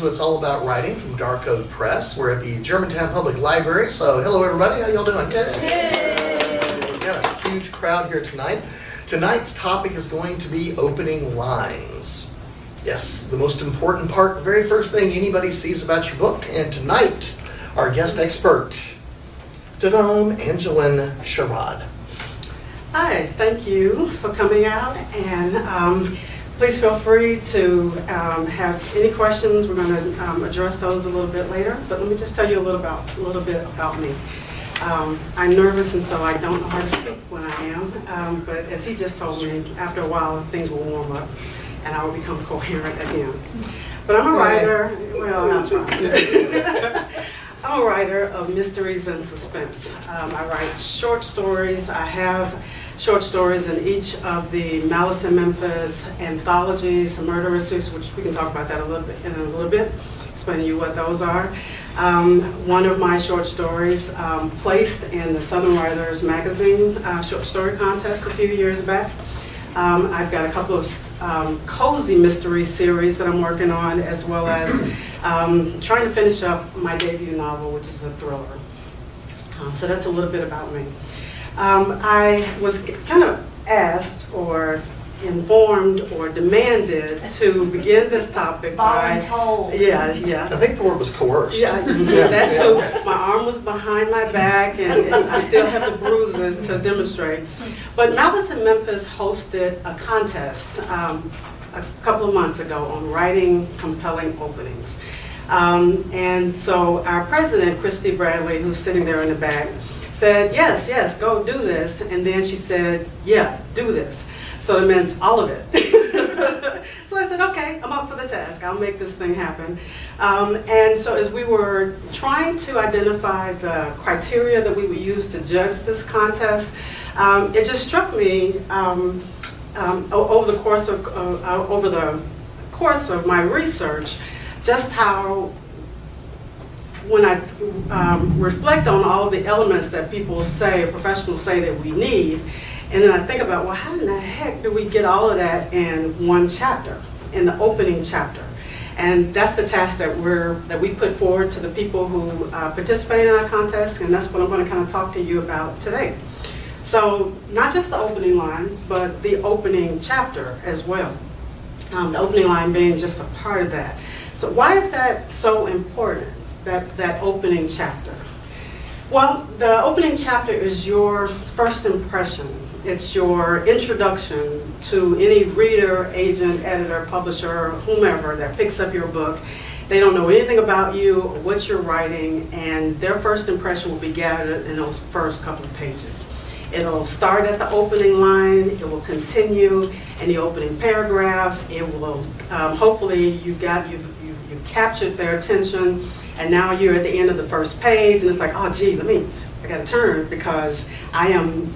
to It's All About Writing from Dark Oak Press. We're at the Germantown Public Library, so hello everybody, how y'all doing? Yay! We've got a huge crowd here tonight. Tonight's topic is going to be opening lines. Yes, the most important part, the very first thing anybody sees about your book. And tonight, our guest expert, ta-dam, Angeline Sherrod. Hi, thank you for coming out, and please feel free to have any questions. We're going to address those a little bit later, but let me just tell you a little bit about me. I'm nervous, and so I don't know how to speak when I am, but as he just told me, after a while things will warm up and I will become coherent again. But I'm a writer. Well, I'm trying. I'm a writer of mysteries and suspense. I write short stories. I have short stories in each of the Malice in Memphis anthologies, Murder Mysteries, which we can talk about that in a little bit, explaining to you what those are. One of my short stories placed in the Southern Writers Magazine short story contest a few years back. I've got a couple of cozy mystery series that I'm working on, as well as trying to finish up my debut novel, which is a thriller. So that's a little bit about me. I was kind of asked or informed or demanded to begin this topic by told. Yeah. I think the word was coerced. Yeah, that too. My arm was behind my back, and I still have the bruises to demonstrate. But Malice in Memphis hosted a contest a couple of months ago on writing compelling openings. And so our president, Christy Bradley, who's sitting there in the back, said, yes, go do this. And then she said, yeah, do this. So it meant all of it. So I said, okay, I'm up for the task. I'll make this thing happen. And so as we were trying to identify the criteria that we would use to judge this contest, it just struck me over the course of my research, just how when I reflect on all of the elements that people say, professionals say that we need, and then I think about, well, how in the heck do we get all of that in one chapter, in the opening chapter? And that's the task that we put forward to the people who participate in our contest, and that's what I'm going to kind of talk to you about today. So not just the opening lines, but the opening chapter as well. The opening line being just a part of that. So why is that so important, that opening chapter? Well, the opening chapter is your first impression. It's your introduction to any reader, agent, editor, publisher, whomever that picks up your book. They don't know anything about you or what you're writing, and their first impression will be gathered in those first couple of pages. It'll start at the opening line, it will continue in the opening paragraph, it will, hopefully you've captured their attention, and now you're at the end of the first page, and it's like, oh gee, I gotta turn because I am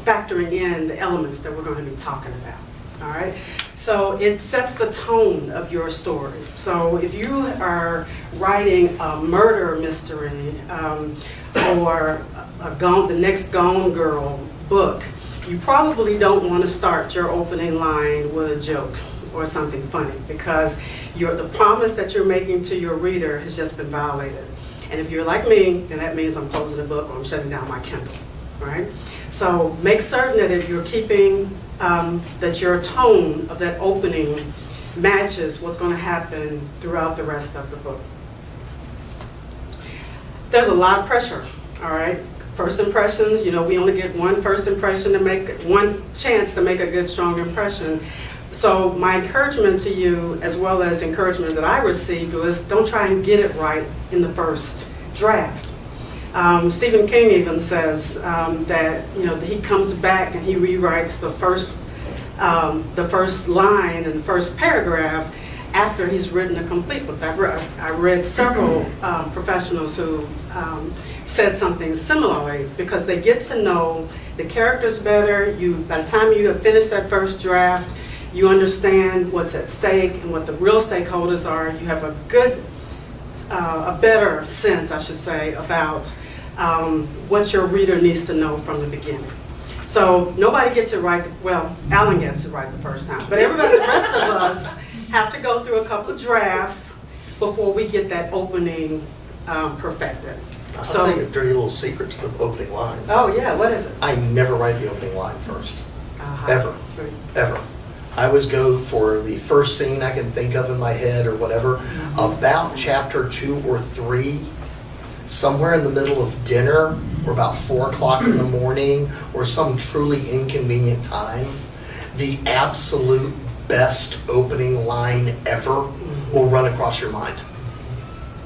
factoring in the elements that we're going to be talking about, all right? So it sets the tone of your story. So if you are writing a murder mystery or the next Gone Girl book, you probably don't want to start your opening line with a joke or something funny, because the promise that you're making to your reader has just been violated. And if you're like me, then that means I'm closing the book or I'm shutting down my Kindle, right? So make certain that if you're keeping, that your tone of that opening matches what's going to happen throughout the rest of the book. There's a lot of pressure, all right? First impressions, we only get one first impression one chance to make a good, strong impression. So my encouragement to you, as well as encouragement that I received, was don't try and get it right in the first draft. Stephen King even says that he comes back and he rewrites the first line and the first paragraph after he's written a complete book. I read several professionals who said something similarly, because they get to know the characters better. By the time you have finished that first draft, you understand what's at stake and what the real stakeholders are. You have a better sense, I should say, about what your reader needs to know from the beginning. So nobody gets it right. Well, Alan gets it right the first time, but everybody, the rest of us, have to go through a couple of drafts before we get that opening perfected. I'll tell you a dirty little secret to the opening lines. Oh yeah, what is it? I never write the opening line first. Ever. So- Ever. I always go for the first scene I can think of in my head or whatever. About chapter 2 or 3, somewhere in the middle of dinner, or about 4 o'clock in the morning, or some truly inconvenient time, the absolute best opening line ever will run across your mind.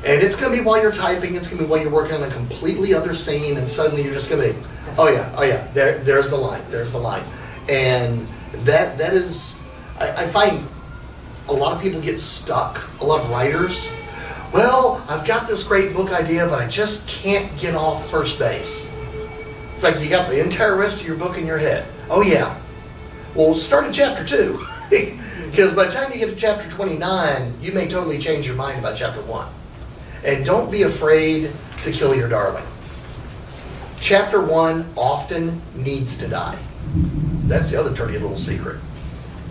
And it's going to be while you're typing, it's going to be while you're working on a completely other scene, and suddenly you're just going to be, oh yeah, there's the line. And that is, I find a lot of people get stuck, a lot of writers. Well, I've got this great book idea, but I just can't get off first base. It's like you got the entire rest of your book in your head. Oh yeah. Well, start at chapter 2. Because by the time you get to chapter 29, you may totally change your mind about chapter 1. And don't be afraid to kill your darling. Chapter 1 often needs to die. That's the other dirty little secret.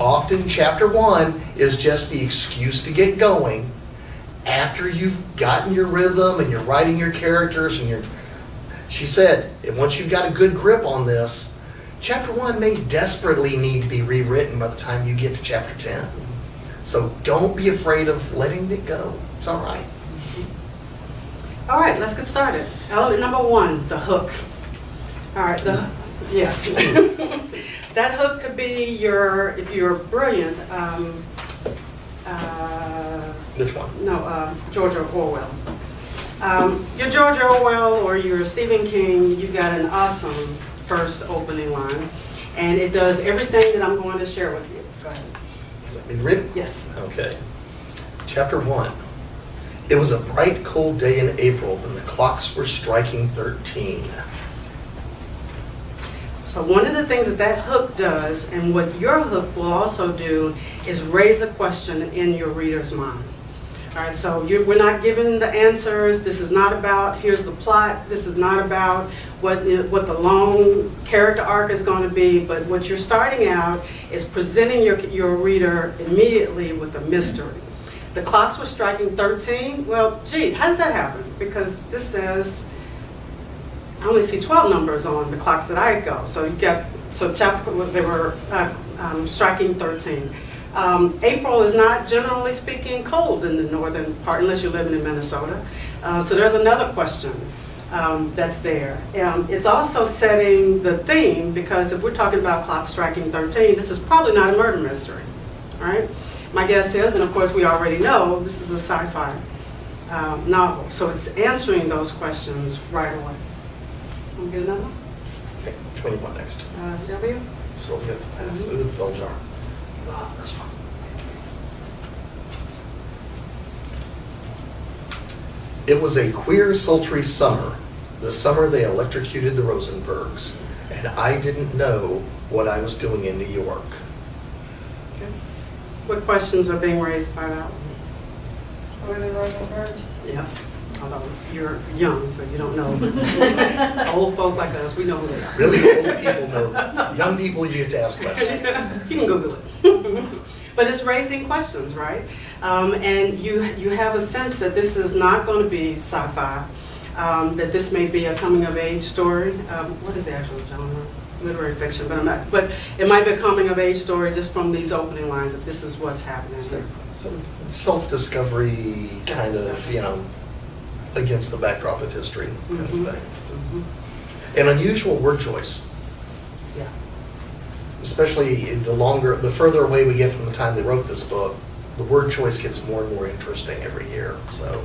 Often chapter 1 is just the excuse to get going. After you've gotten your rhythm and you're writing your characters and she said, once you've got a good grip on this, chapter 1 may desperately need to be rewritten by the time you get to chapter 10. So don't be afraid of letting it go. It's all right. All right, let's get started. Element number 1, the hook. All right, that hook could be if you're brilliant. Which one? No, George Orwell. You're George Orwell or you're Stephen King, you've got an awesome first opening line. And it does everything that I'm going to share with you. Go ahead. Let me read it? Yes. Okay. Chapter 1. It was a bright, cold day in April when the clocks were striking 13. So one of the things that hook does, and what your hook will also do, is raise a question in your reader's mind. All right, so we're not giving the answers. This is not about, here's the plot. This is not about what the long character arc is going to be, but what you're starting out is presenting your reader immediately with a mystery. The clocks were striking 13. Well, gee, how does that happen? Because this says, I only see 12 numbers on the clocks that I go. So they were striking 13. April is not, generally speaking, cold in the northern part, unless you're living in Minnesota. So there's another question that's there. It's also setting the theme, because if we're talking about clock striking 13, this is probably not a murder mystery, all right? My guess is, and of course we already know, this is a sci-fi novel. So it's answering those questions right away. Want to get another one? Okay, which one do you want next? Sylvia? Sylvia, food, bell jar. This one. It was a queer, sultry summer, the summer they electrocuted the Rosenbergs, and I didn't know what I was doing in New York. Okay. What questions are being raised by that one? What are the Rosenbergs? Yeah. Although you're young, so you don't know. Old folk like us, we know who they are. Really old people know that. Young people, you get to ask questions. You can Google it. But it's raising questions, right? And you have a sense that this is not going to be sci-fi, that this may be a coming-of-age story. What is the actual genre? Literary fiction, but it might be a coming-of-age story just from these opening lines, that this is what's happening here. Some self-discovery kind of, against the backdrop of history kind of thing. An unusual word choice. Yeah. Especially the further away we get from the time they wrote this book, the word choice gets more and more interesting every year. So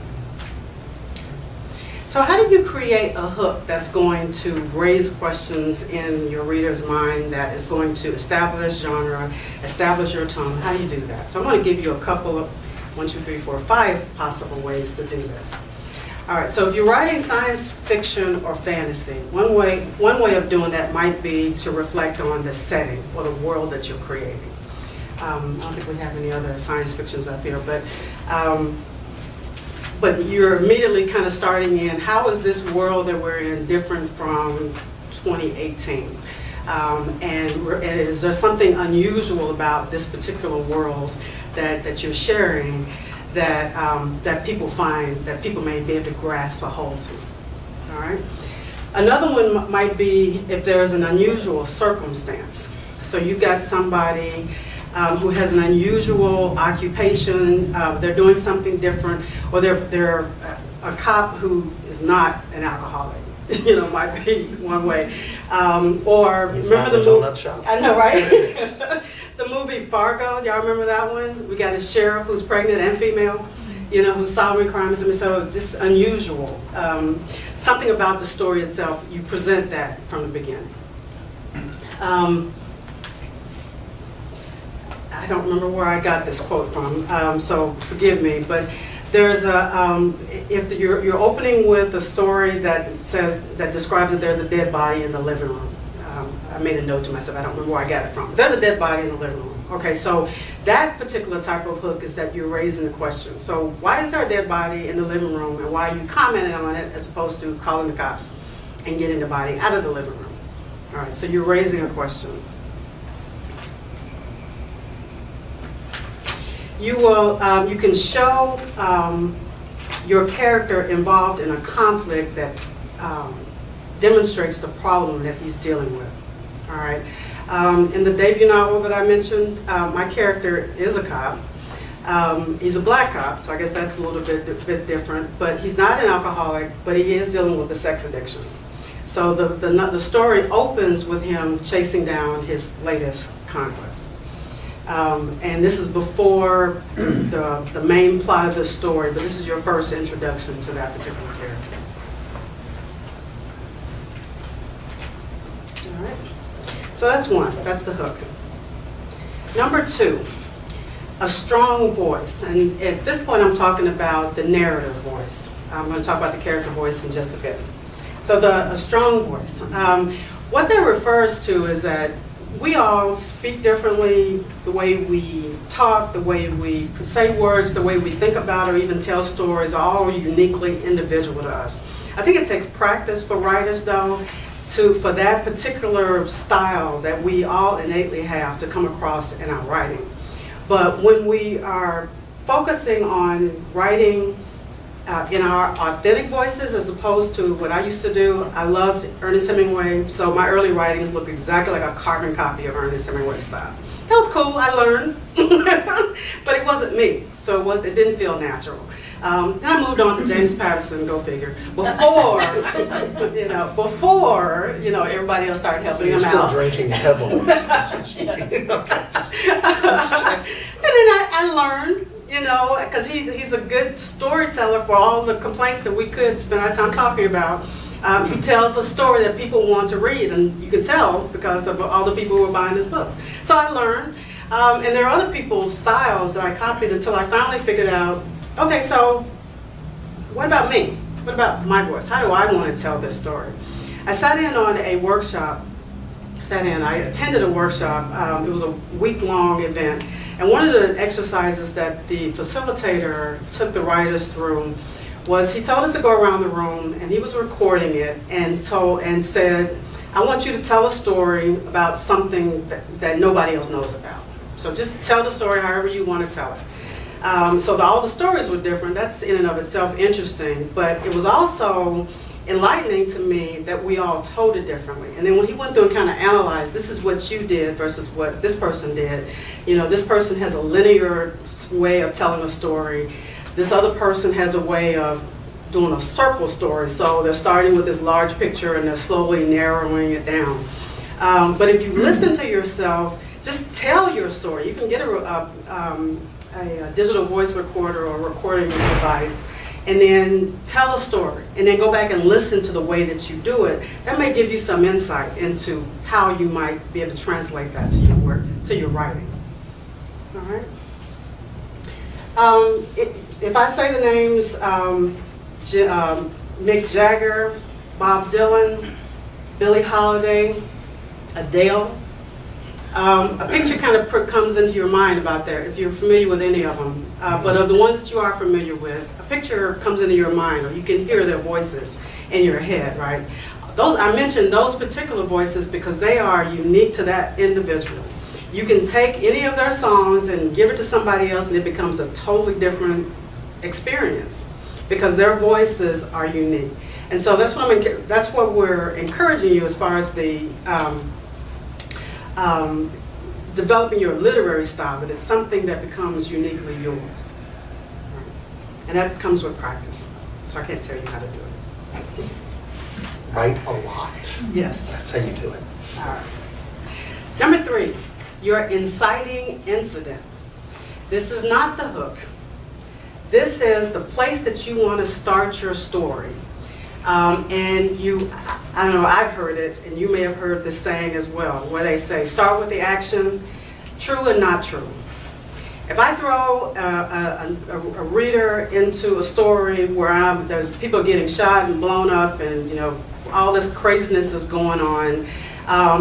how do you create a hook that's going to raise questions in your reader's mind, that is going to establish genre, establish your tone? How do you do that? So I'm going to give you a couple of 1, 2, 3, 4, 5 possible ways to do this. All right, so if you're writing science fiction or fantasy, one way of doing that might be to reflect on the setting or the world that you're creating. I don't think we have any other science fictions up here, but you're immediately kind of starting in, how is this world that we're in different from 2018? And is there something unusual about this particular world that you're sharing that that people find, that people may be able to grasp a hold to. All right. Another one might be if there's an unusual circumstance. So you've got somebody who has an unusual occupation, they're doing something different, or they're a cop who is not an alcoholic. Might be one way. Or He's remember not the in a movie? donut shop. I know, right? The movie Fargo. Y'all remember that one? We got a sheriff who's pregnant and female, who's solving crimes. So just unusual. Something about the story itself. You present that from the beginning. I don't remember where I got this quote from, so forgive me, but there's if you're opening with a story that describes that there's a dead body in the living room. I made a note to myself, I don't remember where I got it from. There's a dead body in the living room. Okay, so that particular type of hook is that you're raising the question. So why is there a dead body in the living room, and why are you commenting on it as opposed to calling the cops and getting the body out of the living room? All right, so you're raising a question. You can show your character involved in a conflict that demonstrates the problem that he's dealing with. All right. In the debut novel that I mentioned, my character is a cop. He's a black cop, so I guess that's a little bit different. But he's not an alcoholic, but he is dealing with a sex addiction. So the story opens with him chasing down his latest conquest. And this is before the main plot of the story, but this is your first introduction to that particular character. All right. So that's one. That's the hook. Number two, a strong voice. And at this point, I'm talking about the narrative voice. I'm going to talk about the character voice in just a bit. So a strong voice. What that refers to is that we all speak differently, the way we talk, the way we say words, the way we think about or even tell stories are all uniquely individual to us. I think it takes practice for writers, though, for that particular style that we all innately have to come across in our writing. But when we are focusing on writing in our authentic voices as opposed to what I used to do. I loved Ernest Hemingway, so my early writings look exactly like a carbon copy of Ernest Hemingway's style. That was cool, I learned, but it wasn't me, so it didn't feel natural. Then I moved on to James Patterson, go figure. Before everybody else started helping him out. So you're still drinking heavily. Yes. And then I learned, because he's a good storyteller for all the complaints that we could spend our time talking about. He tells a story that people want to read, and you can tell because of all the people who were buying his books. So I learned, and there are other people's styles that I copied until I finally figured out, okay, so what about me? What about my voice? How do I want to tell this story? I sat in on a workshop. I attended a workshop. It was a week-long event. And one of the exercises that the facilitator took the writers through was he told us to go around the room, and he was recording it, and said, I want you to tell a story about something that nobody else knows about. So just tell the story however you want to tell it. So all the stories were different. That's in and of itself interesting, but it was also enlightening to me that we all told it differently. And then when he went through and kind of analyzed, this is what you did versus what this person did. This person has a linear way of telling a story. This other person has a way of doing a circle story. So they're starting with this large picture and they're slowly narrowing it down. But if you listen to yourself, just tell your story. You can get a digital voice recorder or recording device, and then tell a story, and then go back and listen to the way that you do it. That may give you some insight into how you might be able to translate that to your work, to your writing. All right. If I say the names Mick Jagger, Bob Dylan, Billie Holiday, Adele, a picture kind of comes into your mind about that, if you're familiar with any of them. But of the ones that you are familiar with, a picture comes into your mind, or you can hear their voices in your head, right? I mentioned those particular voices because they are unique to that individual. You can take any of their songs and give it to somebody else, and it becomes a totally different experience, because their voices are unique. And so that's what we're encouraging you as far as the developing your literary style, but it's something that becomes uniquely yours. And that comes with practice. So I can't tell you how to do it. Write a lot. Yes. That's how you do it. All right. Number 3, your inciting incident. This is not the hook. This is the place that you want to start your story. And I don't know, I've heard it, and you may have heard this saying as well, where they say, start with the action, true and not true. If I throw a reader into a story where there's people getting shot and blown up and, all this craziness is going on,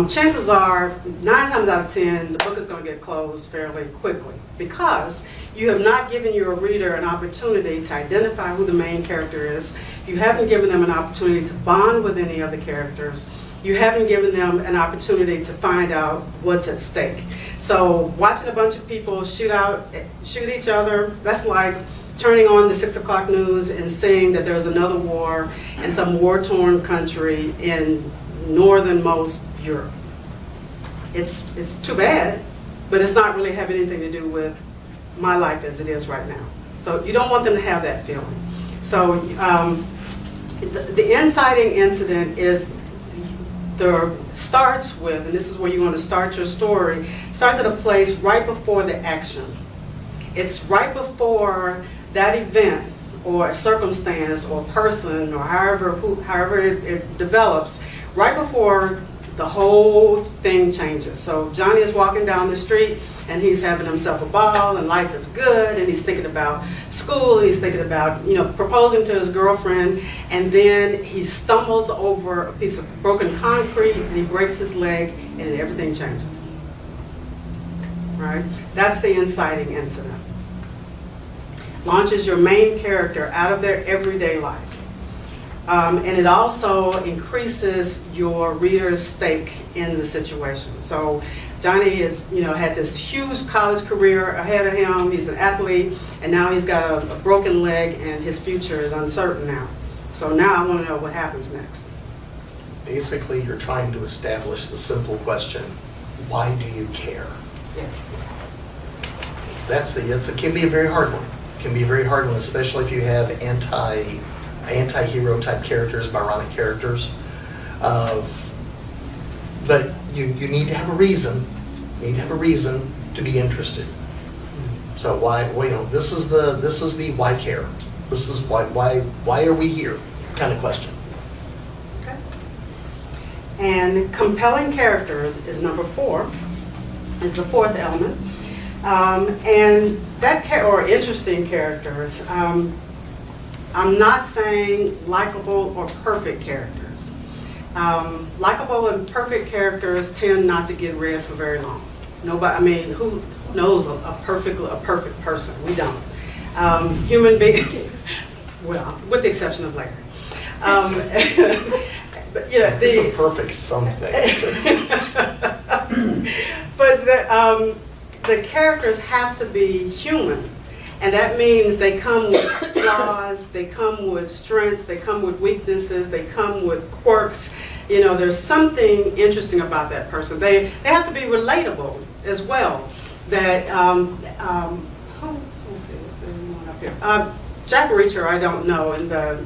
chances are, 9 times out of 10, the book is going to get closed fairly quickly, because you have not given your reader an opportunity to identify who the main character is. You haven't given them an opportunity to bond with any of the characters. You haven't given them an opportunity to find out what's at stake. So watching a bunch of people shoot each other, that's like turning on the 6 o'clock news and seeing that there's another war in some war-torn country in northernmost Europe. It's too bad, but it's not really having anything to do with my life as it is right now. So you don't want them to have that feeling. So the inciting incident starts with, and this is where you want to start your story, starts at a place right before the action. It's right before that event or a circumstance or person or however it develops, right before the whole thing changes. So Johnny is walking down the street and he's having himself a ball and life is good, and he's thinking about school, and he's thinking about proposing to his girlfriend, and then he stumbles over a piece of broken concrete and he breaks his leg and everything changes. Right? That's the inciting incident. Launches your main character out of their everyday life. And it also increases your reader's stake in the situation. So Johnny has, had this huge college career ahead of him. He's an athlete, and now he's got a broken leg, and his future is uncertain now. So now I want to know what happens next. Basically, you're trying to establish the simple question, why do you care? Yeah. It can be a very hard one. It can be a very hard one, especially if you have anti-hero type characters, Byronic characters. But you need to have a reason. You need to have a reason to be interested. So why? Well, this is the why care. This is why are we here kind of question. Okay. And compelling characters is number 4. Is the 4th element. And or interesting characters. I'm not saying likable or perfect characters. Likable and perfect characters tend not to get read for very long. Nobody, who knows a perfect person? We don't. Human being, well, with the exception of Larry. But, it's a perfect something. But the characters have to be human. And that means they come with flaws, they come with strengths, they come with weaknesses, they come with quirks. There's something interesting about that person. They have to be relatable as well. That, let's see, there's one up here. Jack Reacher, I don't know, in the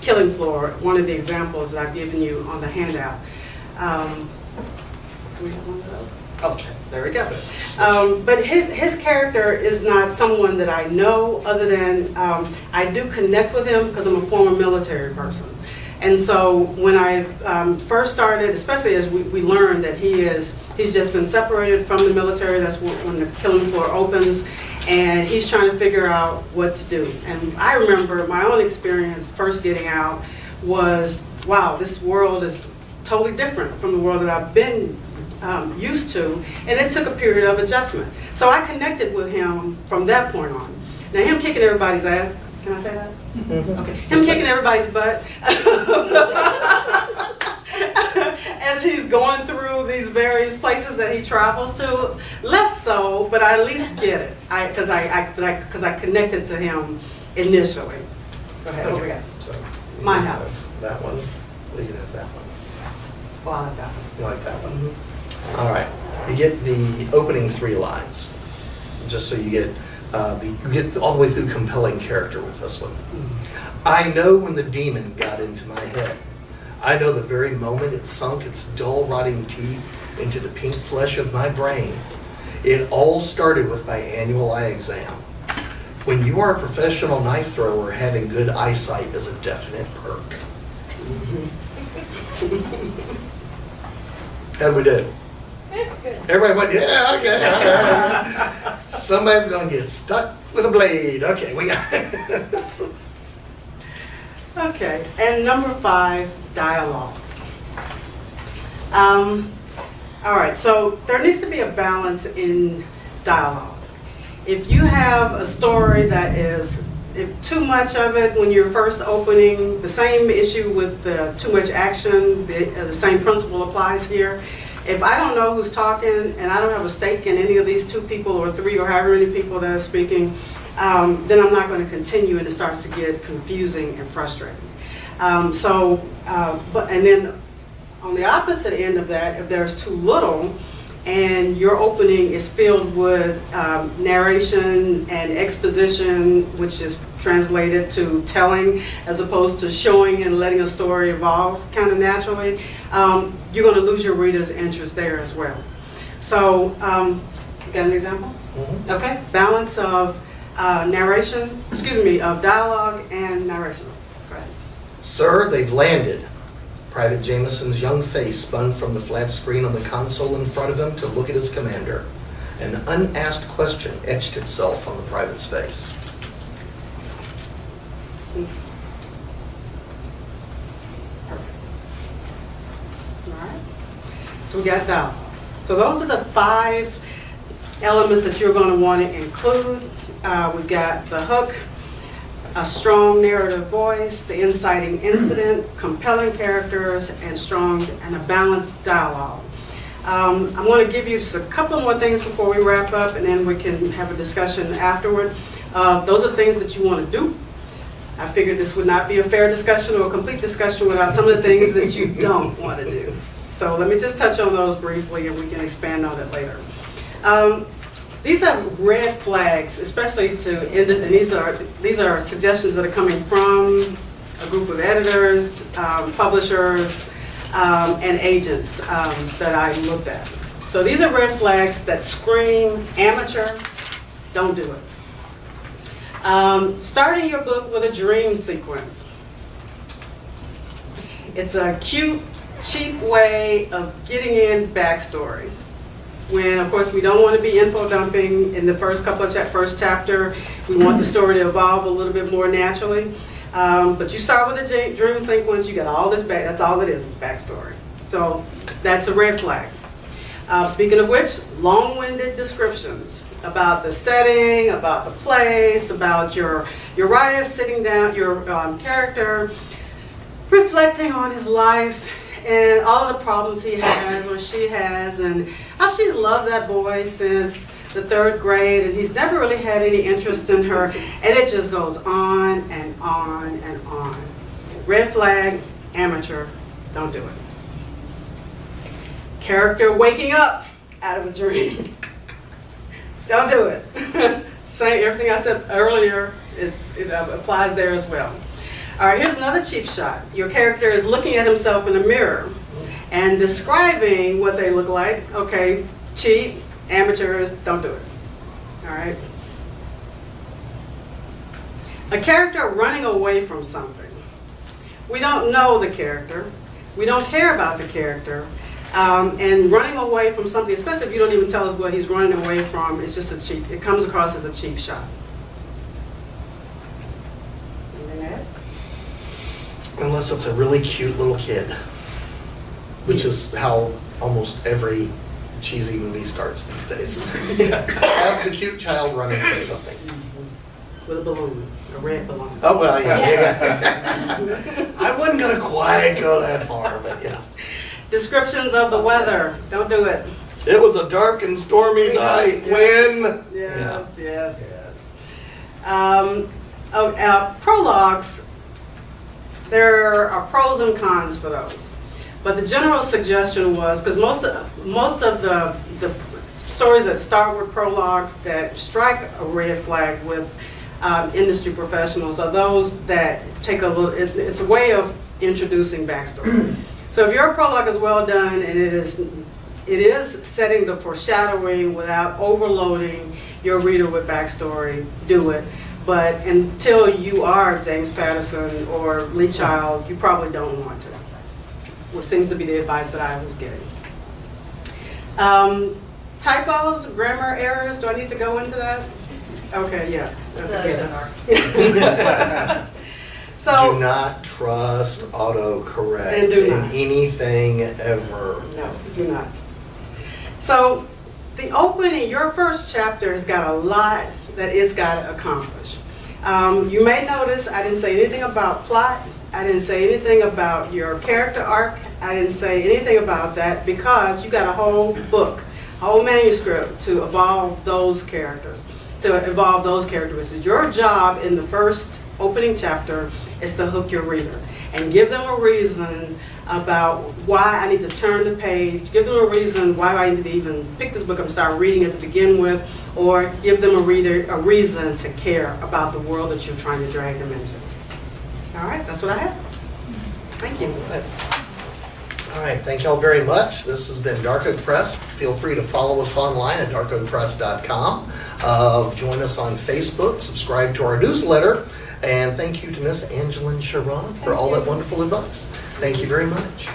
Killing Floor, one of the examples that I've given you on the handout. Do we have one of those? Okay, there we go. But his character is not someone that I know, other than I do connect with him because I'm a former military person. And so when I first started, especially as we learned that he's just been separated from the military, that's when the Killing Floor opens, and he's trying to figure out what to do. And I remember my own experience first getting out was, wow, this world is totally different from the world that I've been used to, and it took a period of adjustment. So I connected with him from that point on. Now him kicking everybody's ass, can I say that? Mm-hmm. Okay. Him kicking everybody's butt as he's going through these various places places that he travels to. Less so, but I at least get it. Because I connected to him initially. Go ahead. What we got? So, My you house. have that one. What do you have that one? Well, I like that one. You like that one? All right. You get the opening 3 lines, just so you get you get all the way through compelling character with this one. I know when the demon got into my head. I know the very moment it sunk its dull, rotting teeth into the pink flesh of my brain. It all started with my annual eye exam. When you are a professional knife thrower, having good eyesight is a definite perk. How'd we do? Good. Everybody went, yeah, okay, all right. Somebody's going to get stuck with a blade. Okay, we got it. Okay, and number 5, dialogue. All right, so there needs to be a balance in dialogue. If you have a story that is too much of it when you're first opening, the same issue with the too much action, the same principle applies here. If I don't know who's talking and I don't have a stake in any of these 2 people or 3 or however many people that are speaking, then I'm not going to continue, and it starts to get confusing and frustrating. And then on the opposite end of that, if there's too little and your opening is filled with narration and exposition, which is translated to telling as opposed to showing and letting a story evolve kind of naturally, you're going to lose your reader's interest there as well. So, you got an example? Mm-hmm. Okay, balance of of dialogue and narration. Go ahead. Sir, they've landed. Private Jameson's young face spun from the flat screen on the console in front of him to look at his commander. An unasked question etched itself on the private's face. Perfect. All right. So we got dialogue. So those are the 5 elements that you're going to want to include. We've got the hook, a strong narrative voice, the inciting incident, compelling characters, and a balanced dialogue. I'm going to give you just a couple more things before we wrap up, and then we can have a discussion afterward. Those are things that you want to do. I figured this would not be a fair discussion or a complete discussion without some of the things that you don't want to do. So let me just touch on those briefly, and we can expand on it later. These are red flags, especially and these are suggestions that are coming from a group of editors, publishers, and agents that I looked at. So these are red flags that scream amateur. Don't do it. Starting your book with a dream sequence. It's a cute, cheap way of getting in backstory. When, of course, we don't want to be info dumping in the first first chapter. We want the story to evolve a little bit more naturally. But you start with a dream sequence, you got all this back. That's all it is backstory. So that's a red flag. Speaking of which, long-winded descriptions about the setting, about the place, about your writer sitting down, your character reflecting on his life and all of the problems he has or she has, and how she's loved that boy since the 3rd grade, and he's never really had any interest in her, and it just goes on and on and on. Red flag, amateur, don't do it. Character waking up out of a dream. Don't do it. Same, everything I said earlier, it applies there as well. All right, here's another cheap shot. Your character is looking at himself in a mirror and describing what they look like. Okay, cheap, amateurs, don't do it. All right. A character running away from something. We don't know the character. We don't care about the character. And running away from something, especially if you don't even tell us what he's running away from, it's just it comes across as a cheap shot. Unless it's a really cute little kid, which is how almost every cheesy movie starts these days. Have the cute child running from something. With a balloon, a red balloon. Oh, well, yeah. I wasn't going to quite go that far, but yeah. Descriptions of the weather, don't do it. It was a dark and stormy night when... Yes, yes, yes. Prologues, there are pros and cons for those. But the general suggestion was, because most of the stories that start with prologues that strike a red flag with industry professionals are those that take a little, it's a way of introducing backstory. So if your prologue is well done and it is setting the foreshadowing without overloading your reader with backstory, do it. But until you are James Patterson or Lee Child, you probably don't want to. What seems to be the advice that I was getting. Typos, grammar errors, do I need to go into that? Okay, yeah. That's okay. So, do not trust autocorrect And do in not. anything ever. no, do not. So, the opening, your first chapter has got a lot that it's got to accomplish. You may notice I didn't say anything about plot. I didn't say anything about your character arc. I didn't say anything about that because you got a whole book, a whole manuscript to evolve those characters, to evolve those characteristics. Your job in the first opening chapter is to hook your reader and give them a reason about why I need to turn the page, give them a reason why I need to even pick this book up and start reading it to begin with, or give them a reason to care about the world that you're trying to drag them into. All right, that's what I have. Thank you. All right, thank y'all very much. This has been Dark Oak Press. Feel free to follow us online at darkoakpress.com. Join us on Facebook, subscribe to our newsletter, and thank you to Miss Angeline Sharon for all that wonderful advice. Thank you very much.